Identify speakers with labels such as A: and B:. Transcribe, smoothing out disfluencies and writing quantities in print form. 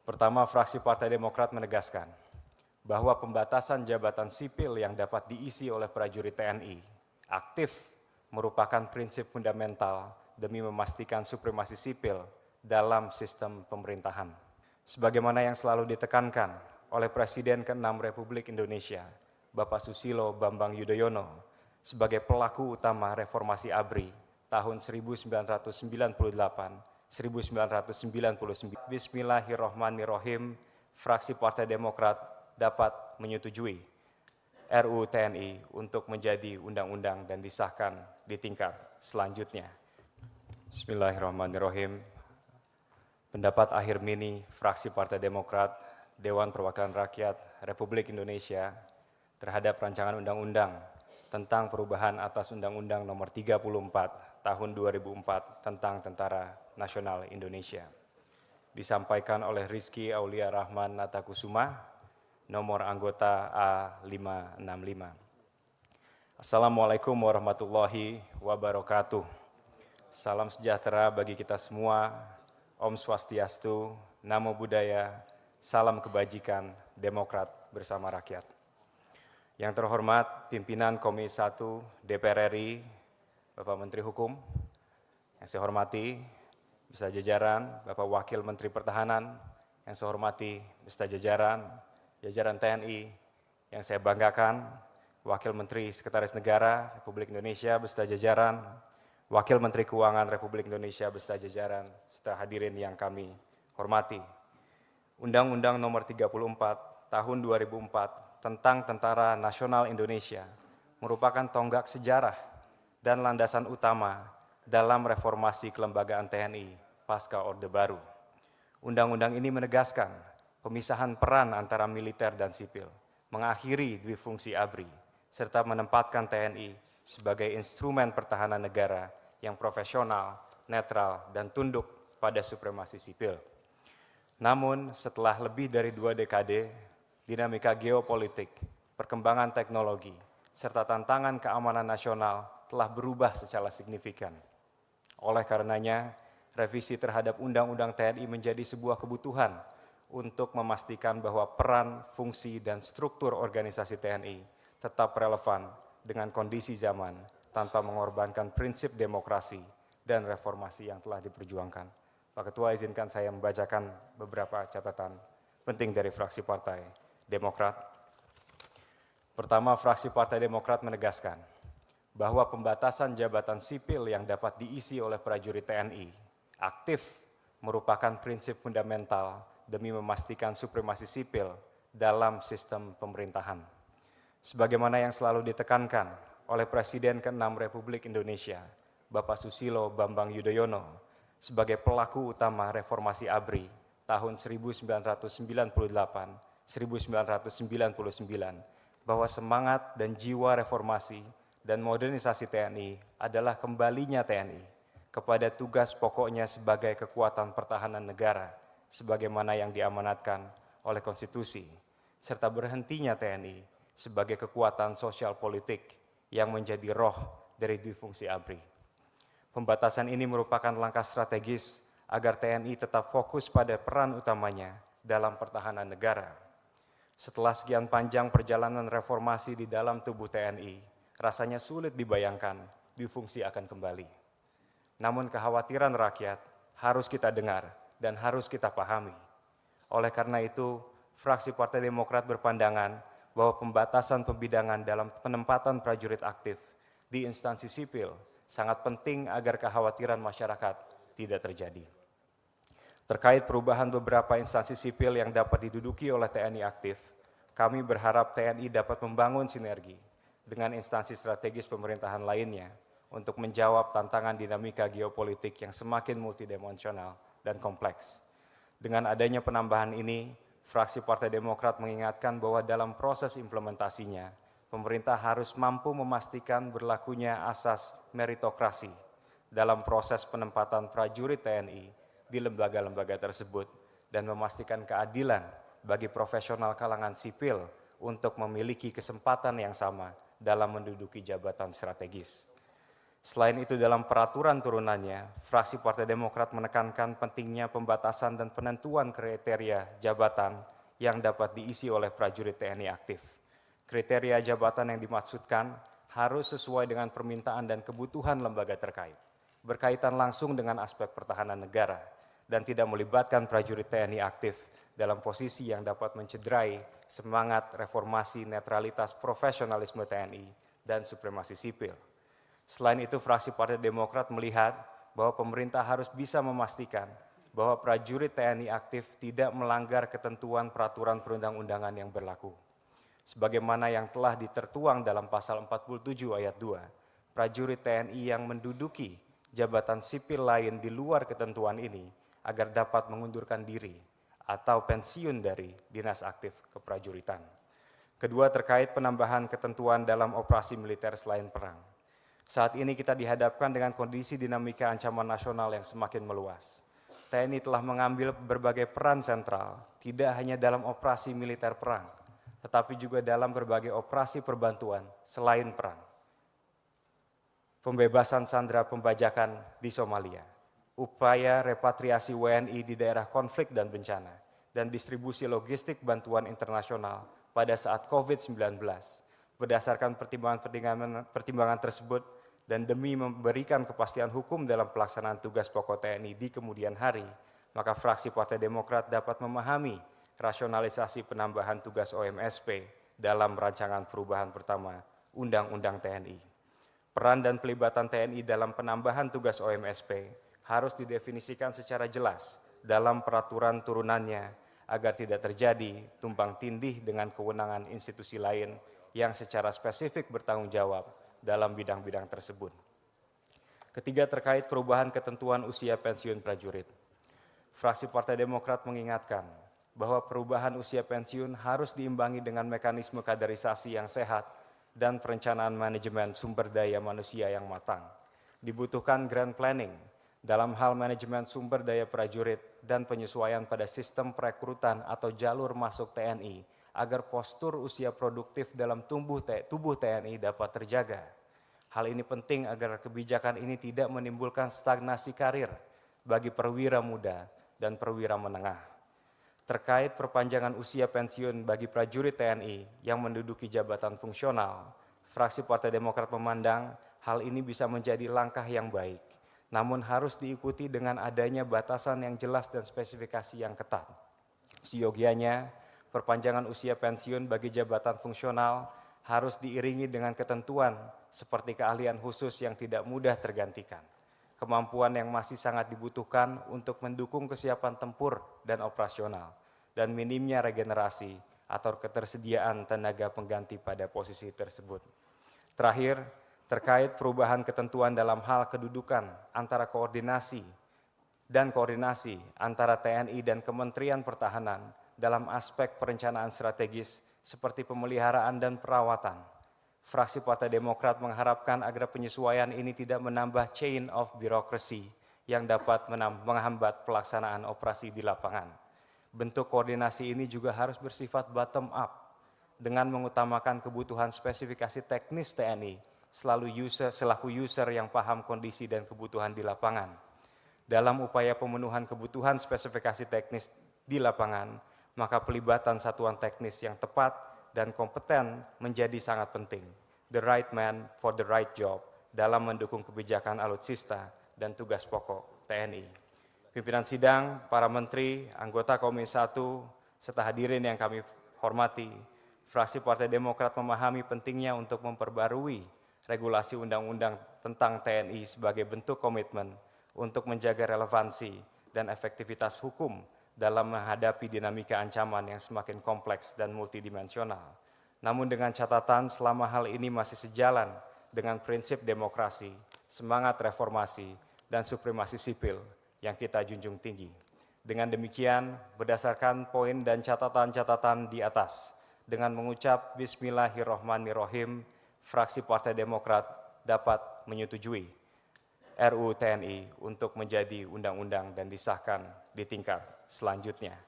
A: Pertama, fraksi Partai Demokrat menegaskan bahwa pembatasan jabatan sipil yang dapat diisi oleh prajurit TNI aktif merupakan prinsip fundamental demi memastikan supremasi sipil dalam sistem pemerintahan. Sebagaimana yang selalu ditekankan oleh Presiden ke-6 Republik Indonesia, Bapak Susilo Bambang Yudhoyono, sebagai pelaku utama reformasi ABRI tahun 1998-1999. Bismillahirrahmanirrahim, fraksi Partai Demokrat dapat menyetujui RUU TNI untuk menjadi undang-undang dan disahkan di tingkat selanjutnya. Bismillahirrahmanirrahim. Pendapat akhir mini fraksi Partai Demokrat, Dewan Perwakilan Rakyat Republik Indonesia terhadap rancangan undang-undang tentang perubahan atas Undang-Undang Nomor 34 Tahun 2004 tentang Tentara Nasional Indonesia. Disampaikan oleh Rizky Aulia Rahman Natakusuma, nomor anggota A565. Assalamualaikum warahmatullahi wabarakatuh. Salam sejahtera bagi kita semua. Om Swastiastu, Namo Buddhaya, salam kebajikan, Demokrat bersama rakyat. Yang terhormat pimpinan Komisi 1 DPR RI, Bapak Menteri Hukum, yang saya hormati, beserta jajaran, Bapak Wakil Menteri Pertahanan, yang saya hormati, beserta jajaran TNI, yang saya banggakan, Wakil Menteri Sekretaris Negara Republik Indonesia beserta jajaran, Wakil Menteri Keuangan Republik Indonesia beserta jajaran, serta hadirin yang kami hormati. Undang-Undang Nomor 34 Tahun 2004 tentang Tentara Nasional Indonesia merupakan tonggak sejarah dan landasan utama dalam reformasi kelembagaan TNI pasca Orde Baru. Undang-undang ini menegaskan pemisahan peran antara militer dan sipil, mengakhiri dwifungsi ABRI, serta menempatkan TNI sebagai instrumen pertahanan negara yang profesional, netral, dan tunduk pada supremasi sipil. Namun, setelah lebih dari 2 dekade, dinamika geopolitik, perkembangan teknologi, serta tantangan keamanan nasional telah berubah secara signifikan. Oleh karenanya, revisi terhadap Undang-Undang TNI menjadi sebuah kebutuhan untuk memastikan bahwa peran, fungsi, dan struktur organisasi TNI tetap relevan dengan kondisi zaman tanpa mengorbankan prinsip demokrasi dan reformasi yang telah diperjuangkan. Pak Ketua, izinkan saya membacakan beberapa catatan penting dari fraksi Partai Demokrat. Pertama, fraksi Partai Demokrat menegaskan bahwa pembatasan jabatan sipil yang dapat diisi oleh prajurit TNI aktif merupakan prinsip fundamental demi memastikan supremasi sipil dalam sistem pemerintahan. Sebagaimana yang selalu ditekankan oleh Presiden ke-6 Republik Indonesia, Bapak Susilo Bambang Yudhoyono, sebagai pelaku utama reformasi ABRI tahun 1998-1999, bahwa semangat dan jiwa reformasi dan modernisasi TNI adalah kembalinya TNI kepada tugas pokoknya sebagai kekuatan pertahanan negara, sebagaimana yang diamanatkan oleh konstitusi, serta berhentinya TNI sebagai kekuatan sosial politik yang menjadi roh dari difungsi ABRI. Pembatasan ini merupakan langkah strategis agar TNI tetap fokus pada peran utamanya dalam pertahanan negara. Setelah sekian panjang perjalanan reformasi di dalam tubuh TNI, rasanya sulit dibayangkan difungsi akan kembali. Namun kekhawatiran rakyat harus kita dengar dan harus kita pahami. Oleh karena itu, fraksi Partai Demokrat berpandangan bahwa pembatasan pembidangan dalam penempatan prajurit aktif di instansi sipil sangat penting agar kekhawatiran masyarakat tidak terjadi. Terkait perubahan beberapa instansi sipil yang dapat diduduki oleh TNI aktif, kami berharap TNI dapat membangun sinergi dengan instansi strategis pemerintahan lainnya untuk menjawab tantangan dinamika geopolitik yang semakin multidimensional dan kompleks. Dengan adanya penambahan ini, fraksi Partai Demokrat mengingatkan bahwa dalam proses implementasinya, pemerintah harus mampu memastikan berlakunya asas meritokrasi dalam proses penempatan prajurit TNI di lembaga-lembaga tersebut dan memastikan keadilan bagi profesional kalangan sipil untuk memiliki kesempatan yang sama dalam menduduki jabatan strategis. Selain itu dalam peraturan turunannya, fraksi Partai Demokrat menekankan pentingnya pembatasan dan penentuan kriteria jabatan yang dapat diisi oleh prajurit TNI aktif. Kriteria jabatan yang dimaksudkan harus sesuai dengan permintaan dan kebutuhan lembaga terkait, berkaitan langsung dengan aspek pertahanan negara, dan tidak melibatkan prajurit TNI aktif dalam posisi yang dapat mencederai semangat reformasi netralitas profesionalisme TNI dan supremasi sipil. Selain itu, fraksi Partai Demokrat melihat bahwa pemerintah harus bisa memastikan bahwa prajurit TNI aktif tidak melanggar ketentuan peraturan perundang-undangan yang berlaku. Sebagaimana yang telah ditertuang dalam pasal 47 ayat 2, prajurit TNI yang menduduki jabatan sipil lain di luar ketentuan ini agar dapat mengundurkan diri atau pensiun dari dinas aktif keprajuritan. Kedua, terkait penambahan ketentuan dalam operasi militer selain perang. Saat ini kita dihadapkan dengan kondisi dinamika ancaman nasional yang semakin meluas. TNI telah mengambil berbagai peran sentral, tidak hanya dalam operasi militer perang, tetapi juga dalam berbagai operasi perbantuan selain perang. Pembebasan sandera pembajakan di Somalia, upaya repatriasi WNI di daerah konflik dan bencana, dan distribusi logistik bantuan internasional pada saat COVID-19. Berdasarkan pertimbangan tersebut dan demi memberikan kepastian hukum dalam pelaksanaan tugas pokok TNI di kemudian hari, maka fraksi Partai Demokrat dapat memahami rasionalisasi penambahan tugas OMSP dalam rancangan perubahan pertama Undang-Undang TNI. Peran dan pelibatan TNI dalam penambahan tugas OMSP harus didefinisikan secara jelas dalam peraturan turunannya agar tidak terjadi tumpang tindih dengan kewenangan institusi lain yang secara spesifik bertanggung jawab dalam bidang-bidang tersebut. Ketiga, terkait perubahan ketentuan usia pensiun prajurit. Fraksi Partai Demokrat mengingatkan bahwa perubahan usia pensiun harus diimbangi dengan mekanisme kaderisasi yang sehat dan perencanaan manajemen sumber daya manusia yang matang. Dibutuhkan grand planning dalam hal manajemen sumber daya prajurit dan penyesuaian pada sistem perekrutan atau jalur masuk TNI agar postur usia produktif dalam tubuh TNI dapat terjaga. Hal ini penting agar kebijakan ini tidak menimbulkan stagnasi karir bagi perwira muda dan perwira menengah. Terkait perpanjangan usia pensiun bagi prajurit TNI yang menduduki jabatan fungsional, fraksi Partai Demokrat memandang hal ini bisa menjadi langkah yang baik, namun harus diikuti dengan adanya batasan yang jelas dan spesifikasi yang ketat. Seyogianya, perpanjangan usia pensiun bagi jabatan fungsional harus diiringi dengan ketentuan seperti keahlian khusus yang tidak mudah tergantikan, kemampuan yang masih sangat dibutuhkan untuk mendukung kesiapan tempur dan operasional, dan minimnya regenerasi atau ketersediaan tenaga pengganti pada posisi tersebut. Terakhir, terkait perubahan ketentuan dalam hal kedudukan antara koordinasi antara TNI dan Kementerian Pertahanan dalam aspek perencanaan strategis seperti pemeliharaan dan perawatan. Fraksi Partai Demokrat mengharapkan agar penyesuaian ini tidak menambah chain of bureaucracy yang dapat menghambat pelaksanaan operasi di lapangan. Bentuk koordinasi ini juga harus bersifat bottom up dengan mengutamakan kebutuhan spesifikasi teknis TNI selaku user yang paham kondisi dan kebutuhan di lapangan. Dalam upaya pemenuhan kebutuhan spesifikasi teknis di lapangan, maka pelibatan satuan teknis yang tepat dan kompeten menjadi sangat penting. The right man for the right job dalam mendukung kebijakan alutsista dan tugas pokok TNI. Pimpinan sidang, para menteri, anggota Komisi 1, serta hadirin yang kami hormati, fraksi Partai Demokrat memahami pentingnya untuk memperbarui regulasi undang-undang tentang TNI sebagai bentuk komitmen untuk menjaga relevansi dan efektivitas hukum dalam menghadapi dinamika ancaman yang semakin kompleks dan multidimensional. Namun dengan catatan selama hal ini masih sejalan dengan prinsip demokrasi, semangat reformasi, dan supremasi sipil yang kita junjung tinggi. Dengan demikian, berdasarkan poin dan catatan-catatan di atas, dengan mengucap Bismillahirrahmanirrahim, fraksi Partai Demokrat dapat menyetujui RUU TNI untuk menjadi undang-undang dan disahkan di tingkat selanjutnya.